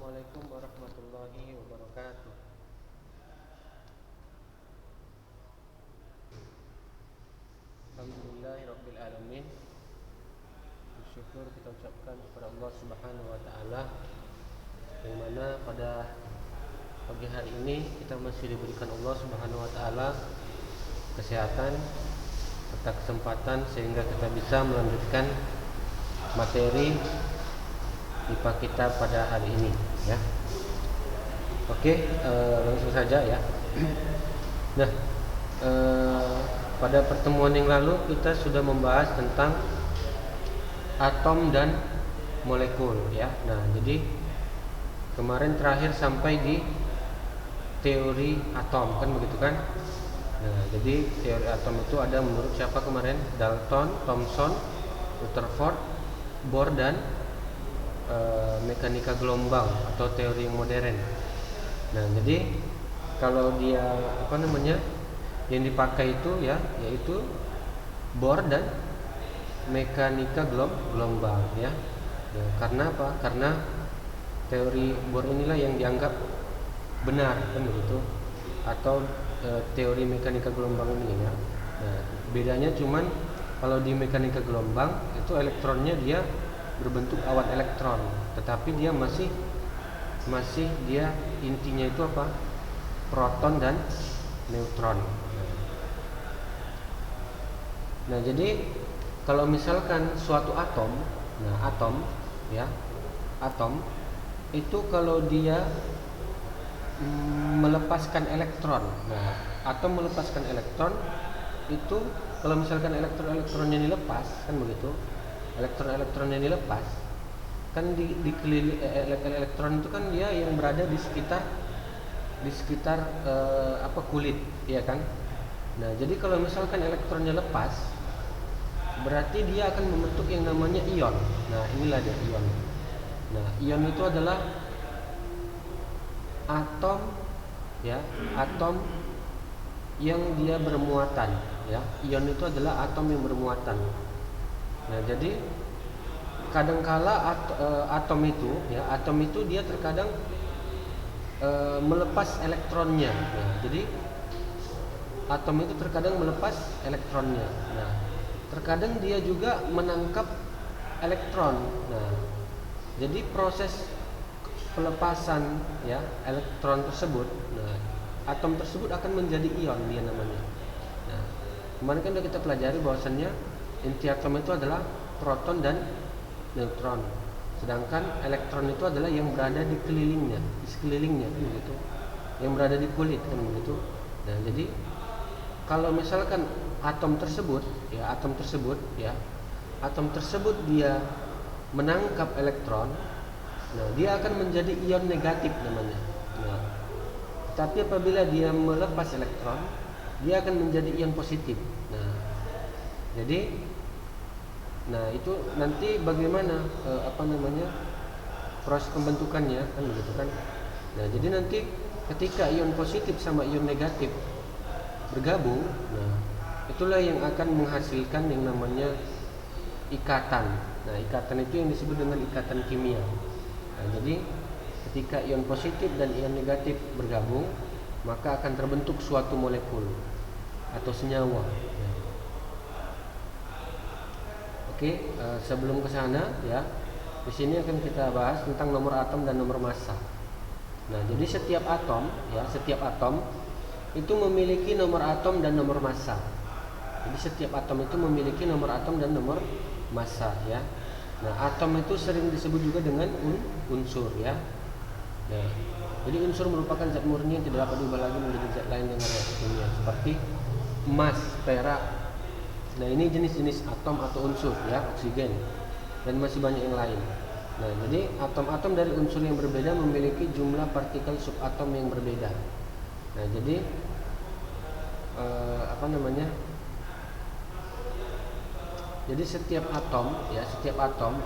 Assalamualaikum warahmatullahi wabarakatuh. Alhamdulillahirabbil alamin. Bersyukur kita ucapkan kepada Allah Subhanahu wa taala, yang mana pada pagi hari ini kita masih diberikan Allah Subhanahu wa taala kesehatan serta kesempatan sehingga kita bisa melanjutkan materi IPA kita pada hari ini, ya. Oke, langsung saja ya. Nah, pada pertemuan yang lalu kita sudah membahas tentang atom dan molekul, ya. Nah, jadi kemarin terakhir sampai di teori atom, kan begitu kan? Nah, jadi teori atom itu ada menurut siapa kemarin? Dalton, Thomson, Rutherford, Bohr, dan mekanika gelombang atau teori yang modern. Nah, jadi kalau dia yang dipakai itu ya, yaitu Bohr dan mekanika gelombang, ya. Nah, karena apa? Karena teori Bohr inilah yang dianggap benar, kan begitu? Atau teori mekanika gelombang ini, ya. Nah, bedanya cuman kalau di mekanika gelombang itu elektronnya dia berbentuk awan elektron, tetapi dia masih dia intinya itu apa? Proton dan neutron. Nah, jadi kalau misalkan suatu atom, atom itu kalau dia melepaskan elektron. Nah, atom melepaskan elektron itu kalau misalkan elektron-elektronnya dilepas, kan begitu? Elektron-elektronnya dilepas, kan elektron itu kan dia yang berada di sekitar kulit, ya kan? Nah, jadi kalau misalkan elektronnya lepas, berarti dia akan membentuk yang namanya ion. Nah, inilah dia ion. Nah, ion itu adalah atom, ya, atom yang dia bermuatan, ya. Ion itu adalah atom yang bermuatan. Nah, jadi kadangkala atom itu dia terkadang melepas elektronnya. Nah, jadi atom itu terkadang melepas elektronnya. Nah, terkadang dia juga menangkap elektron. Nah, jadi proses pelepasan, ya, elektron tersebut, nah, atom tersebut akan menjadi ion, dia namanya. Nah, kemarin kan sudah kita pelajari bahwasannya inti atom itu adalah proton dan neutron, sedangkan elektron itu adalah yang berada di sekelilingnya, begitu, yang berada di kulit, kan begitu. Nah, jadi kalau misalkan atom tersebut dia menangkap elektron, nah, dia akan menjadi ion negatif namanya. Nah, tapi apabila dia melepas elektron, dia akan menjadi ion positif. Nah, itu nanti bagaimana proses pembentukannya, kan begitu kan? Nah, jadi nanti ketika ion positif sama ion negatif bergabung, nah, itulah yang akan menghasilkan yang namanya ikatan. Nah, ikatan itu yang disebut dengan ikatan kimia. Nah, jadi ketika ion positif dan ion negatif bergabung, maka akan terbentuk suatu molekul atau senyawa. Oke, sebelum ke sana, ya, di sini akan kita bahas tentang nomor atom dan nomor massa. Nah, jadi setiap atom itu memiliki nomor atom dan nomor massa. Jadi setiap atom itu memiliki nomor atom dan nomor massa, ya. Nah, atom itu sering disebut juga dengan unsur, ya. Nah, jadi unsur merupakan zat murni yang tidak dapat diubah lagi menjadi zat lain dengan reaksi kimia, seperti emas, perak. Nah, ini jenis-jenis atom atau unsur, ya, oksigen, dan masih banyak yang lain. Nah, jadi atom-atom dari unsur yang berbeda memiliki jumlah partikel subatom yang berbeda. Nah, jadi jadi setiap atom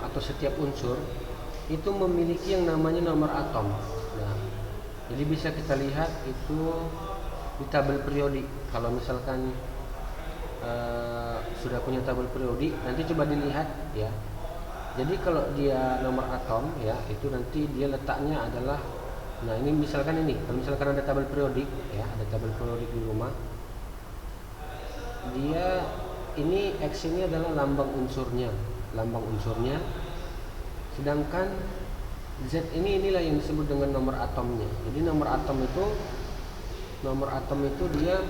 atau setiap unsur itu memiliki yang namanya nomor atom. Nah, jadi bisa kita lihat itu di tabel periodik. Kalau misalkan sudah punya tabel periodik, nanti coba dilihat, ya. Jadi kalau dia nomor atom ya, itu nanti dia letaknya adalah, nah ini misalkan ini, kalau misalkan ada tabel periodik ya, ada tabel periodik di rumah, dia ini X ini adalah lambang unsurnya, sedangkan Z inilah yang disebut dengan nomor atomnya. Jadi nomor atom itu dia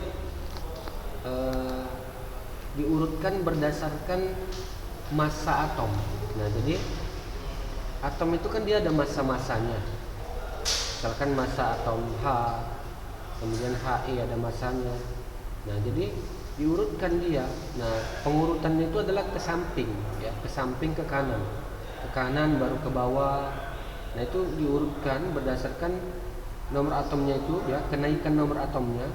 diurutkan berdasarkan massa atom. Nah, jadi atom itu kan dia ada massa-massanya. Misalkan massa atom H, kemudian He ada massanya. Nah, jadi diurutkan dia. Nah, pengurutannya itu adalah ke samping ya, ke samping ke kanan baru ke bawah. Nah, itu diurutkan berdasarkan nomor atomnya itu ya, kenaikan nomor atomnya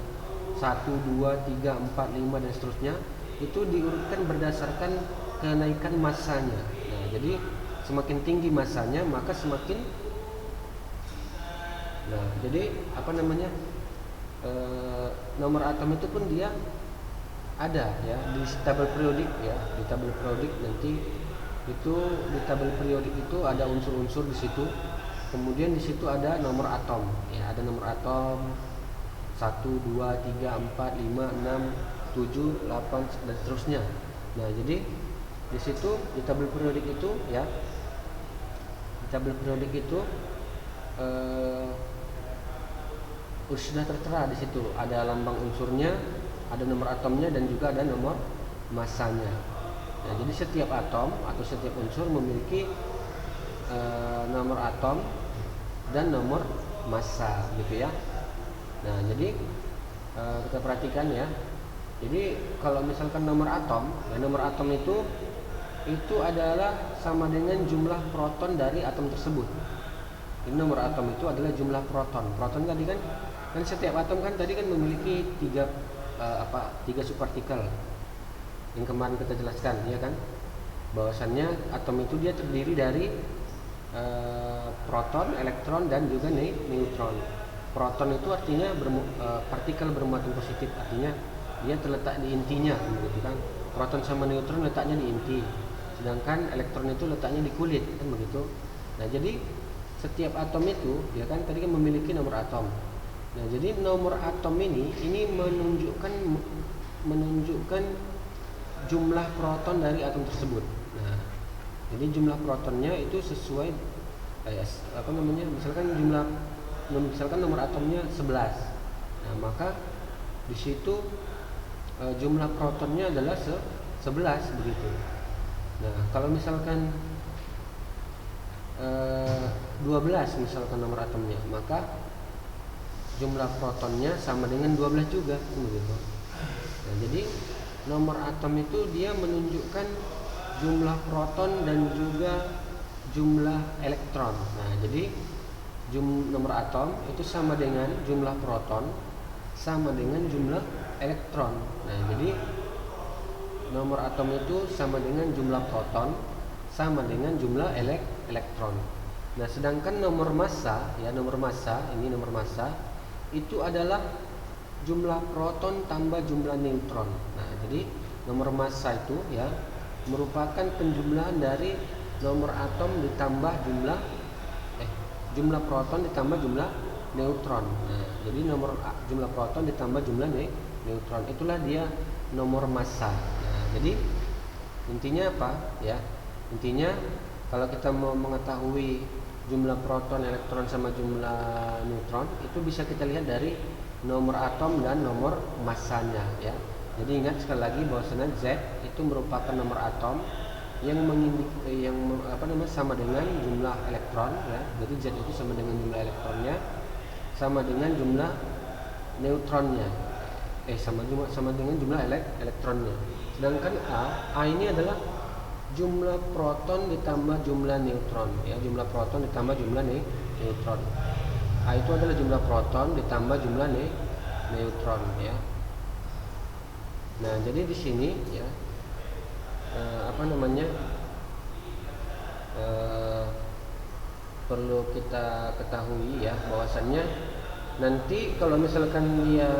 1, 2, 3, 4, 5 dan seterusnya itu diurutkan berdasarkan kenaikan massanya. Nah, jadi semakin tinggi massanya maka semakin, nah jadi nomor atom itu pun dia ada ya di tabel periodik ya, di tabel periodik nanti itu, di tabel periodik itu ada unsur-unsur di situ. Kemudian di situ ada nomor atom ya, ada nomor atom 1, 2, 3, 4, 5, 6, 7, 8 dan seterusnya. Nah, jadi di situ di tabel periodik itu ya, di tabel periodik itu sudah tertera di situ, ada lambang unsurnya, ada nomor atomnya dan juga ada nomor massanya. Nah, jadi setiap atom atau setiap unsur memiliki nomor atom dan nomor massa gitu ya. Nah, jadi kita perhatikan ya. Jadi kalau misalkan nomor atom, ya nomor atom itu adalah sama dengan jumlah proton dari atom tersebut. Jadi nomor atom itu adalah jumlah proton. Proton tadi kan setiap atom kan tadi kan memiliki tiga subpartikel yang kemarin kita jelaskan, ya kan? Bahwasannya atom itu dia terdiri dari proton, elektron dan juga neutron. Proton itu artinya partikel bermuatan positif, artinya dia terletak di intinya, begitu kan? Proton sama neutron letaknya di inti, sedangkan elektron itu letaknya di kulit, kan begitu. Nah, jadi setiap atom itu, ya kan, tadi kan memiliki nomor atom. Nah, jadi nomor atom ini menunjukkan jumlah proton dari atom tersebut. Nah, jadi jumlah protonnya itu sesuai misalkan nomor atomnya 11. Nah, maka di situ jumlah protonnya adalah 11 begitu. Nah, kalau misalkan 12 misalkan nomor atomnya, maka jumlah protonnya sama dengan 12 juga begitu. Nah, jadi nomor atom itu dia menunjukkan jumlah proton dan juga jumlah elektron. Nah, jadi nomor atom itu sama dengan jumlah proton sama dengan jumlah elektron. Nah, jadi nomor atom itu sama dengan jumlah proton sama dengan jumlah elektron. Nah, sedangkan nomor massa itu adalah jumlah proton tambah jumlah neutron. Nah, jadi nomor massa itu ya merupakan penjumlahan dari nomor atom ditambah jumlah proton ditambah jumlah neutron. Nah, jadi jumlah proton ditambah jumlah neutron, itulah dia nomor massa. Nah, jadi intinya apa ya? Intinya kalau kita mau mengetahui jumlah proton, elektron sama jumlah neutron, itu bisa kita lihat dari nomor atom dan nomor massanya ya. Jadi ingat sekali lagi bahwasanya Z itu merupakan nomor atom yang sama dengan jumlah elektron ya. Jadi Z itu sama dengan jumlah elektronnya sama dengan jumlah neutronnya. Sama dengan jumlah elektronnya. Sedangkan A ini adalah jumlah proton ditambah jumlah neutron ya, jumlah proton ditambah jumlah neutron. A itu adalah jumlah proton ditambah jumlah neutron ya. Nah, jadi di sini ya perlu kita ketahui ya bahwasannya nanti kalau misalkan dia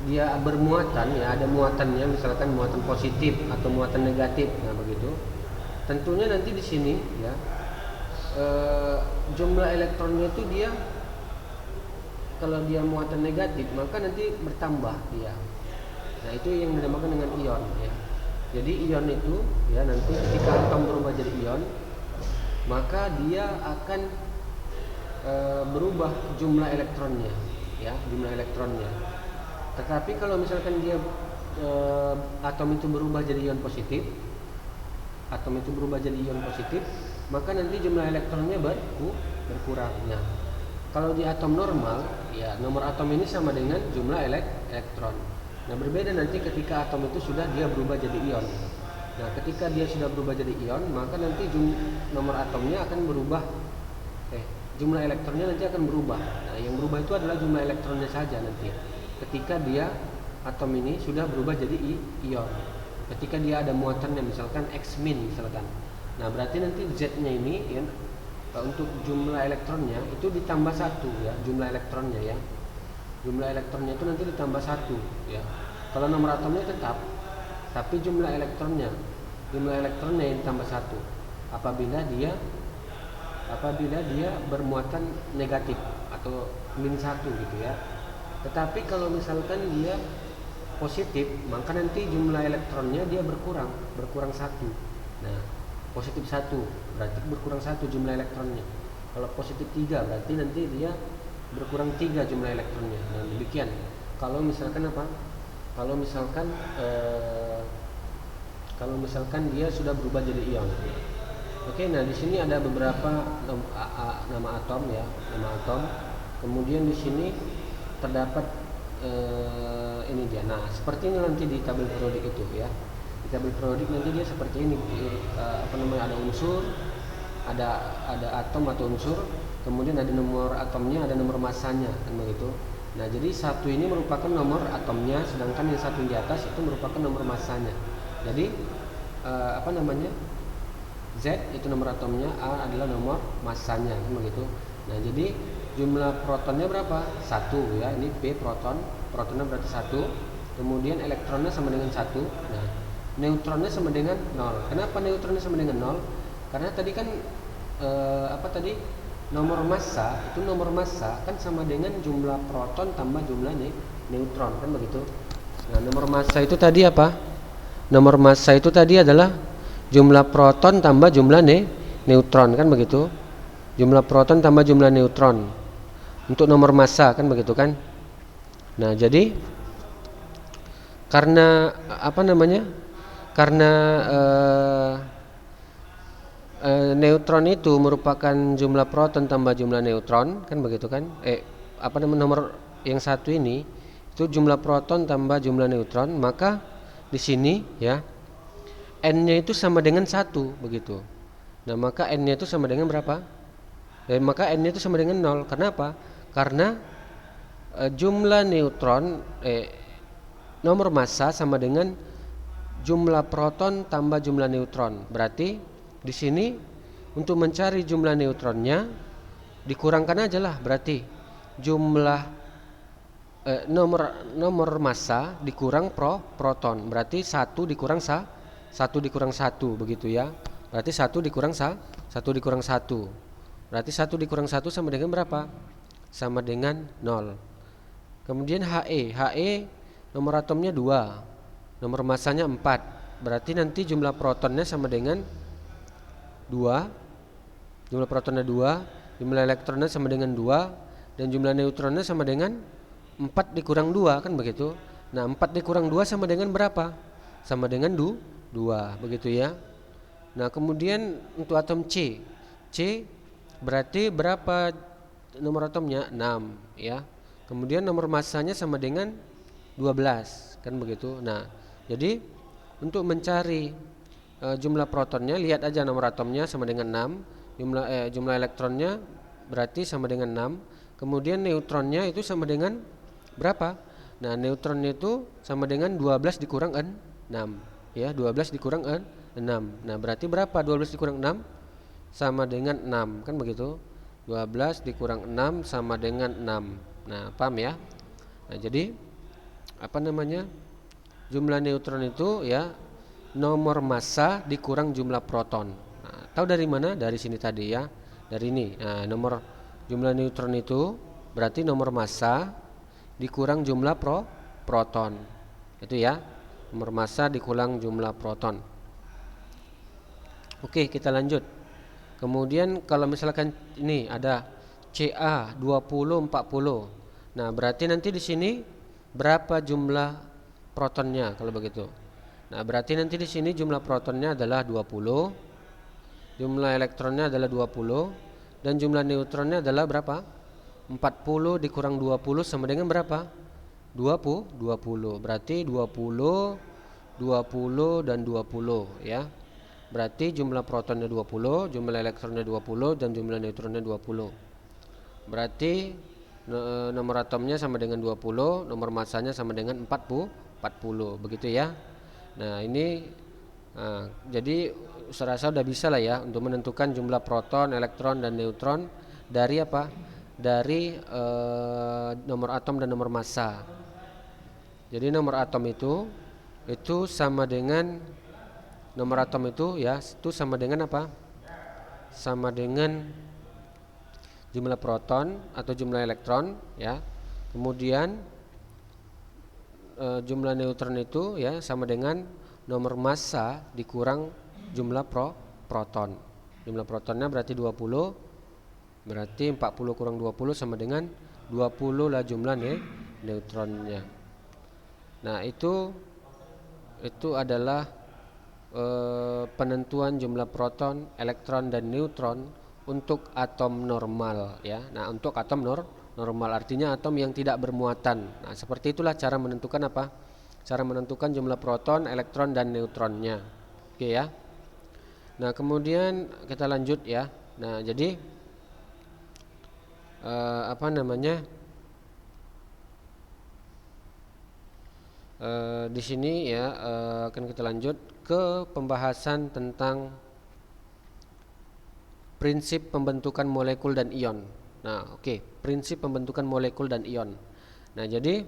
dia bermuatan, ya ada muatannya, misalkan muatan positif atau muatan negatif. Nah begitu, tentunya nanti di sini ya jumlah elektronnya itu dia, kalau dia muatan negatif maka nanti bertambah dia. Nah itu yang dinamakan dengan ion ya. Jadi ion itu ya nanti ketika atom berubah jadi ion, maka dia akan berubah jumlah elektronnya ya, jumlah elektronnya. Tetapi kalau misalkan dia atom itu berubah jadi ion positif, maka nanti jumlah elektronnya berkurang. Nah, kalau di atom normal, ya nomor atom ini sama dengan jumlah elektron. Nah, berbeda nanti ketika atom itu sudah dia berubah jadi ion. Nah, ketika dia sudah berubah jadi ion, maka nanti nomor atomnya akan berubah. Jumlah elektronnya nanti akan berubah. Nah, yang berubah itu adalah jumlah elektronnya saja nanti. Ketika dia atom ini sudah berubah jadi ion. Ketika dia ada muatannya misalkan X min misalkan. Nah, berarti nanti Z-nya ini ya, untuk jumlah elektronnya itu ditambah 1 ya, jumlah elektronnya ya. Jumlah elektronnya itu nanti ditambah 1 ya. Kalau nomor atomnya tetap, tapi jumlah elektronnya yang ditambah 1 apabila dia bermuatan negatif atau min 1 gitu ya. Tetapi kalau misalkan dia positif, maka nanti jumlah elektronnya dia berkurang 1. Nah, positif 1 berarti berkurang 1 jumlah elektronnya. Kalau positif 3 berarti nanti dia berkurang 3 jumlah elektronnya. Nah, demikian. Kalau misalkan kalau misalkan dia sudah berubah jadi ion. Oke, nah di sini ada beberapa nama atom ya, nama atom. Kemudian di sini terdapat ini dia. Nah, seperti ini nanti di tabel periodik itu ya. Di tabel periodik nanti dia seperti ini. Ada unsur, ada atom atau unsur, kemudian ada nomor atomnya, ada nomor masanya, kan begitu. Nah, jadi satu ini merupakan nomor atomnya, sedangkan yang satu di atas itu merupakan nomor masanya. Jadi Z itu nomor atomnya, A adalah nomor masanya, kan begitu. Nah, jadi jumlah protonnya berapa? 1 ya. Ini P protonnya berarti 1. Kemudian elektronnya sama dengan 1. Nah, neutronnya sama dengan 0. Kenapa neutronnya sama dengan 0? Karena tadi kan nomor massa kan sama dengan jumlah proton tambah jumlah neutron, kan begitu. Nah, nomor massa itu tadi apa? Nomor massa itu tadi adalah jumlah proton tambah jumlah neutron, kan begitu. Jumlah proton tambah jumlah neutron untuk nomor massa, kan begitu kan. Nah, jadi karena neutron itu merupakan jumlah proton tambah jumlah neutron, kan begitu kan. Nomor yang satu ini itu jumlah proton tambah jumlah neutron, maka di sini ya N-nya itu sama dengan 1 begitu. Nah, maka N-nya itu sama dengan berapa? Maka N-nya itu sama dengan 0. Kenapa? Karena jumlah neutron nomor massa sama dengan jumlah proton tambah jumlah neutron. Berarti di sini untuk mencari jumlah neutronnya dikurangkan aja lah. Berarti jumlah nomor massa dikurang proton. Berarti 1 dikurang 1 begitu ya. Berarti 1 dikurang 1. Berarti 1 dikurang 1 sama dengan berapa? Sama dengan 0. Kemudian He nomor atomnya 2, nomor massanya 4. Berarti nanti jumlah protonnya sama dengan 2. Jumlah protonnya 2, jumlah elektronnya sama dengan 2, dan jumlah neutronnya sama dengan 4 dikurang 2, kan begitu. Nah, 4 dikurang 2 sama dengan berapa? Sama dengan 2, begitu ya. Nah, kemudian untuk atom C berarti berapa nomor atomnya? 6 ya. Kemudian nomor massanya sama dengan 12, kan begitu. Nah, jadi untuk mencari jumlah protonnya, lihat aja nomor atomnya sama dengan 6, jumlah elektronnya berarti sama dengan 6. Kemudian neutronnya itu sama dengan berapa? Nah, neutronnya itu sama dengan 12 dikurang 6 ya, 12 dikurang 6. Nah, berarti berapa 12 dikurang 6? Sama dengan 6, kan begitu. 12 dikurang 6 sama dengan 6. Nah, paham ya? Nah, jadi apa namanya, jumlah neutron itu ya nomor massa dikurang jumlah proton. Nah, tahu dari mana? Dari sini tadi ya, dari ini. Nah, nomor jumlah neutron itu berarti nomor massa dikurang jumlah proton. Itu ya, nomor massa dikurang jumlah proton. Oke, kita lanjut. Kemudian kalau misalkan ini ada Ca 20 40. Nah, berarti nanti di sini berapa jumlah protonnya kalau begitu? Nah, berarti nanti di sini jumlah protonnya adalah 20, jumlah elektronnya adalah 20, dan jumlah neutronnya adalah berapa? 40 dikurang 20 sama dengan berapa? 20. Berarti 20, 20 dan 20 ya. Berarti jumlah protonnya 20, jumlah elektronnya 20, dan jumlah neutronnya 20. Berarti nomor atomnya sama dengan 20, nomor massanya sama dengan 40, begitu ya. Nah, ini jadi saya rasa udah bisa lah ya untuk menentukan jumlah proton, elektron, dan neutron dari apa? Dari nomor atom dan nomor massa. Jadi nomor atom itu sama dengan nomor atom itu ya, itu sama dengan apa? Sama dengan jumlah proton atau jumlah elektron ya. Kemudian jumlah neutron itu ya sama dengan nomor massa dikurang jumlah proton. Jumlah protonnya berarti 20, berarti 40 kurang 20 sama dengan 20 lah jumlah neutronnya. Nah, itu adalah penentuan jumlah proton, elektron, dan neutron untuk atom normal ya. Nah, untuk atom normal artinya atom yang tidak bermuatan. Nah, seperti itulah cara menentukan apa? Cara menentukan jumlah proton, elektron, dan neutronnya. Oke ya. Nah, kemudian kita lanjut ya. Nah, jadi apa namanya? Di sini ya akan kita lanjut ke pembahasan tentang prinsip pembentukan molekul dan ion. Nah, prinsip pembentukan molekul dan ion. Nah, jadi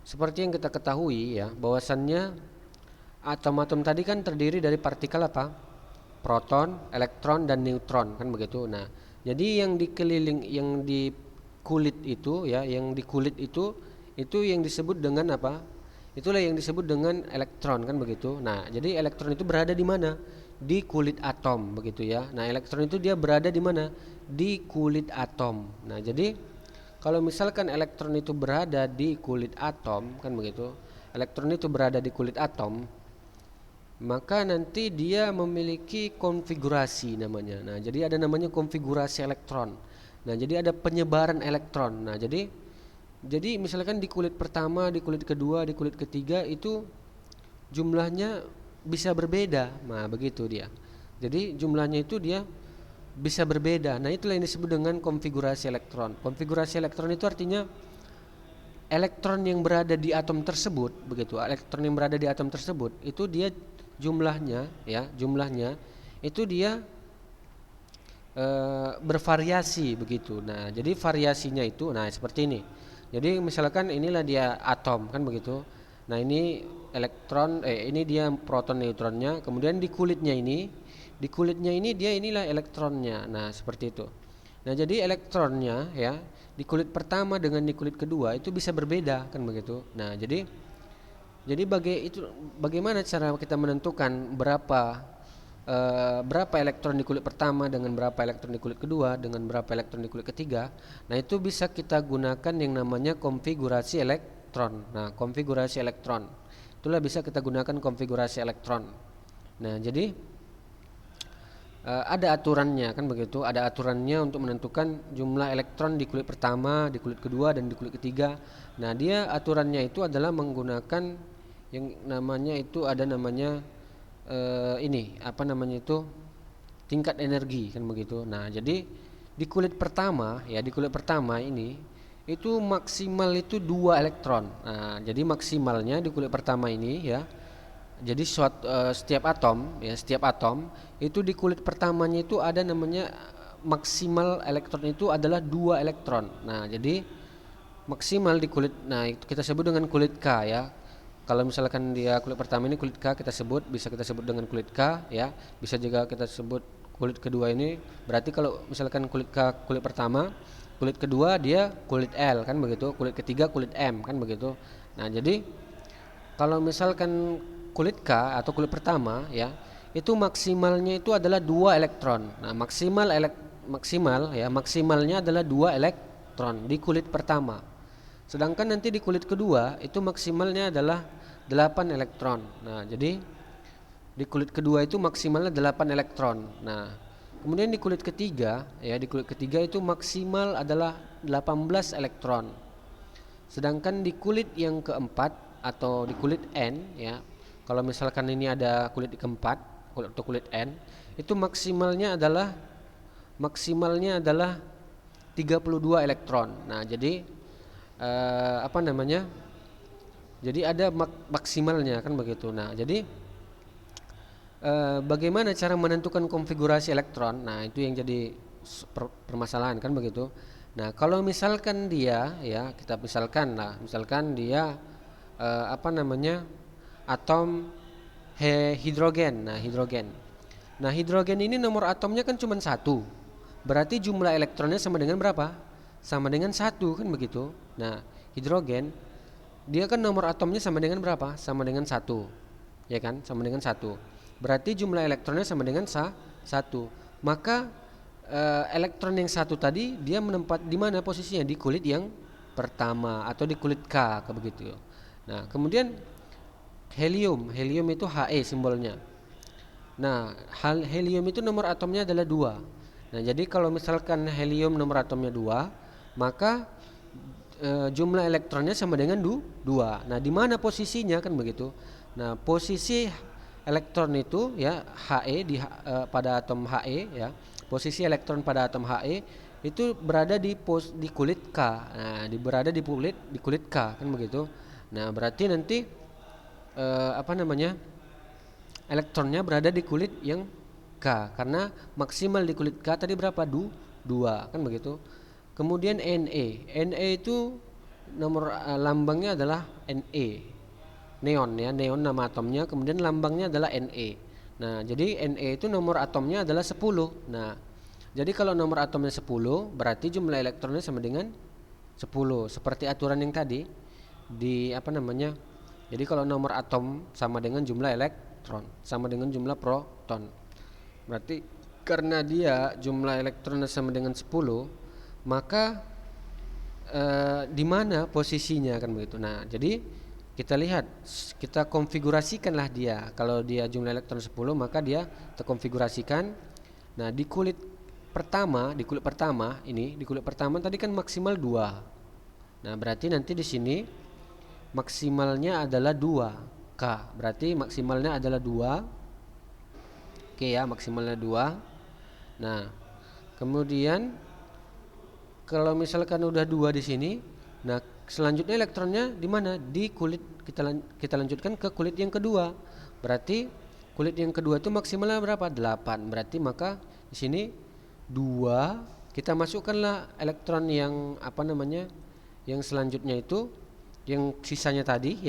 seperti yang kita ketahui ya, bahwasannya atom-atom tadi kan terdiri dari partikel apa? Proton, elektron, dan neutron, kan begitu. Nah, jadi yang di kulit itu ya, yang di kulit itu yang disebut dengan apa? Itulah yang disebut dengan elektron, kan begitu. Nah, jadi elektron itu berada di mana? Di kulit atom, begitu ya. Nah, elektron itu dia berada di mana? Di kulit atom. Nah, jadi kalau misalkan elektron itu berada di kulit atom, kan begitu. Elektron itu berada di kulit atom, maka nanti dia memiliki konfigurasi namanya. Nah, jadi ada namanya konfigurasi elektron. Nah, jadi ada penyebaran elektron. Nah, jadi misalkan di kulit pertama, di kulit kedua, di kulit ketiga itu jumlahnya bisa berbeda. Nah, begitu dia. Jadi jumlahnya itu dia bisa berbeda. Nah, itulah yang disebut dengan konfigurasi elektron. Konfigurasi elektron itu artinya elektron yang berada di atom tersebut, begitu. Elektron yang berada di atom tersebut itu dia jumlahnya itu dia bervariasi begitu. Nah, jadi variasinya itu seperti ini. Jadi misalkan inilah dia atom, kan begitu. Nah, ini elektron ini dia proton neutronnya, kemudian di kulitnya ini dia inilah elektronnya. Nah, seperti itu. Nah, jadi elektronnya ya di kulit pertama dengan di kulit kedua itu bisa berbeda, kan begitu. Nah, jadi bagaimana cara kita menentukan berapa elektron di kulit pertama dengan berapa elektron di kulit kedua dengan berapa elektron di kulit ketiga. Nah, itu bisa kita gunakan yang namanya konfigurasi elektron. Nah, konfigurasi elektron itulah bisa kita gunakan konfigurasi elektron. Nah, jadi ada aturannya, kan begitu. Ada aturannya untuk menentukan jumlah elektron di kulit pertama, di kulit kedua, dan di kulit ketiga. Nah, dia aturannya itu adalah menggunakan yang namanya itu ada namanya tingkat energi, kan begitu. Nah, jadi di kulit pertama ini itu maksimal itu 2 elektron. Nah, jadi maksimalnya di kulit pertama ini ya. Jadi setiap atom itu di kulit pertamanya itu ada namanya maksimal elektron itu adalah 2 elektron. Nah, jadi maksimal di kulit, nah itu kita sebut dengan kulit K ya. Kalau misalkan dia kulit pertama ini kulit K, kita sebut, bisa kita sebut dengan kulit K ya. Bisa juga kita sebut kulit kedua ini, berarti kalau misalkan kulit K kulit pertama, kulit kedua dia kulit L kan begitu, kulit ketiga kulit M kan begitu. Nah, jadi kalau misalkan kulit K atau kulit pertama ya, itu maksimalnya itu adalah 2 elektron. Nah, maksimalnya adalah 2 elektron di kulit pertama. Sedangkan nanti di kulit kedua itu maksimalnya adalah 8 elektron. Nah, jadi di kulit kedua itu maksimalnya 8 elektron. Nah, kemudian di kulit ketiga ya, di kulit ketiga itu maksimal adalah 18 elektron. Sedangkan di kulit yang keempat atau di kulit N ya, kalau misalkan ini ada kulit keempat atau kulit N, itu maksimalnya adalah 32 elektron. Nah, jadi apa namanya? Jadi ada maksimalnya kan begitu. Nah, jadi bagaimana cara menentukan konfigurasi elektron? Nah, itu yang jadi permasalahan kan begitu. Nah, kalau misalkan dia ya, kita misalkan dia apa namanya? Atom hidrogen. Nah, hidrogen ini nomor atomnya kan cuma satu. Berarti jumlah elektronnya sama dengan berapa? Sama dengan satu kan begitu. Nah, hidrogen dia kan nomor atomnya sama dengan berapa? Sama dengan satu, ya kan? Sama dengan satu. Berarti jumlah elektronnya sama dengan satu. Maka elektron yang satu tadi dia menempat di mana posisinya? Di kulit yang pertama atau di kulit K begitu. Nah, kemudian helium itu He simbolnya. Nah, helium itu nomor atomnya adalah 2. Nah, jadi kalau misalkan helium nomor atomnya 2, maka jumlah elektronnya sama dengan 2. Nah, di mana posisinya kan begitu? Nah, posisi elektron itu ya He pada atom He ya. Posisi elektron pada atom He itu berada di kulit K. Nah, berada di kulit K kan begitu. Nah, berarti nanti apa namanya? Elektronnya berada di kulit yang K, karena maksimal di kulit K tadi berapa? 2 kan begitu. Kemudian Ne itu nomor lambangnya adalah Ne, neon ya, neon nama atomnya. Kemudian lambangnya adalah Ne. Nah, jadi Ne itu nomor atomnya adalah 10. Nah, jadi kalau nomor atomnya 10, berarti jumlah elektronnya sama dengan 10, seperti aturan yang tadi di apa namanya. Jadi kalau nomor atom sama dengan jumlah elektron sama dengan jumlah proton. Berarti karena dia jumlah elektronnya sama dengan 10, maka di mana posisinya kan begitu. Nah, jadi kita lihat, kita konfigurasikanlah dia. Kalau dia jumlah elektron 10, maka dia terkonfigurasikan. Nah, di kulit pertama tadi kan maksimal 2. Nah, berarti nanti di sini maksimalnya adalah 2 K. Berarti maksimalnya adalah 2. Oke ya, maksimalnya 2. Nah, kemudian kalau misalkan udah 2 di sini, nah selanjutnya elektronnya di mana? Di kulit, kita lanjutkan ke kulit yang kedua. Berarti kulit yang kedua itu maksimalnya berapa? 8. Berarti maka di sini 2, kita masukkanlah elektron yang apa namanya? Yang selanjutnya itu yang sisanya tadi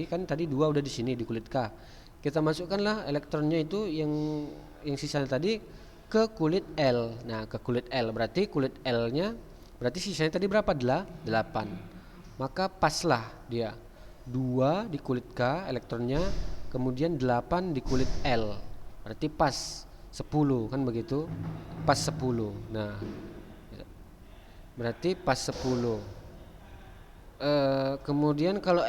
kan tadi 2 udah di sini di kulit K. Kita masukkanlah elektronnya itu yang sisanya tadi ke kulit L. Nah, ke kulit L berarti kulit L-nya berarti sisanya tadi berapa? 8. Maka paslah dia 2 di kulit K elektronnya, kemudian 8 di kulit L. Berarti pas 10 kan begitu? Pas 10. Nah, berarti pas 10. Kemudian kalau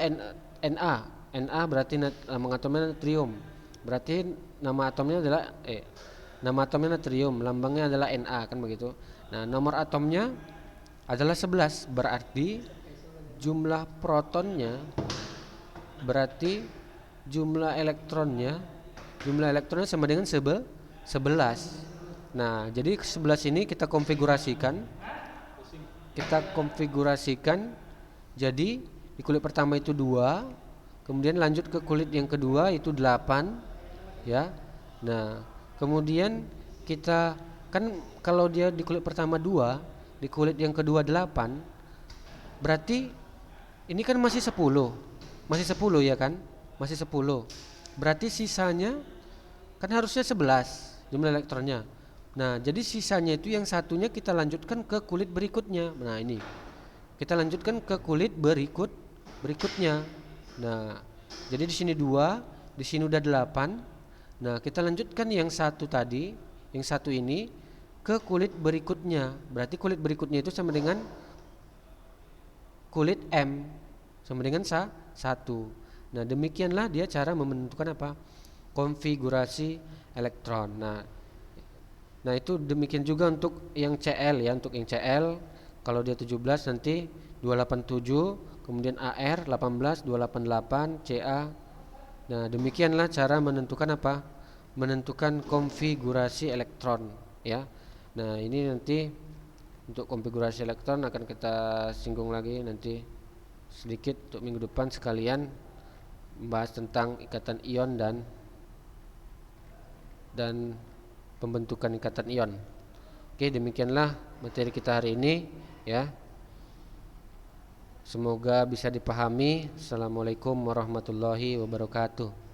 Na berarti lambang atomnya natrium. Berarti nama atomnya adalah natrium, lambangnya adalah Na kan begitu. Nah, nomor atomnya adalah 11, berarti jumlah protonnya berarti jumlah elektronnya sama dengan 11. Nah, jadi 11 ini kita konfigurasikan jadi di kulit pertama itu 2, kemudian lanjut ke kulit yang kedua itu 8 ya. Nah, kemudian kita kan kalau dia di kulit pertama 2, di kulit yang kedua 8, Berarti ini kan masih 10. Masih 10 ya kan? Masih 10. Berarti sisanya kan harusnya 11 jumlah elektronnya. Nah, jadi sisanya itu yang satunya kita lanjutkan ke kulit berikutnya. Nah, ini. Kita lanjutkan ke kulit berikutnya. Nah, jadi di sini 2, di sini udah 8. Nah, kita lanjutkan yang satu tadi, yang satu ini ke kulit berikutnya. Berarti kulit berikutnya itu sama dengan kulit M, sama dengan 1. Nah, demikianlah dia cara menentukan apa? Konfigurasi elektron. Nah, itu demikian juga untuk yang CL ya, untuk yang CL kalau dia 17 nanti 287, kemudian AR 18 288, CA. Nah, demikianlah cara menentukan apa? Menentukan konfigurasi elektron ya. Nah, ini nanti untuk konfigurasi elektron akan kita singgung lagi nanti sedikit untuk minggu depan, sekalian membahas tentang ikatan ion dan pembentukan ikatan ion. Oke, demikianlah materi kita hari ini ya. Semoga bisa dipahami. Assalamualaikum warahmatullahi wabarakatuh.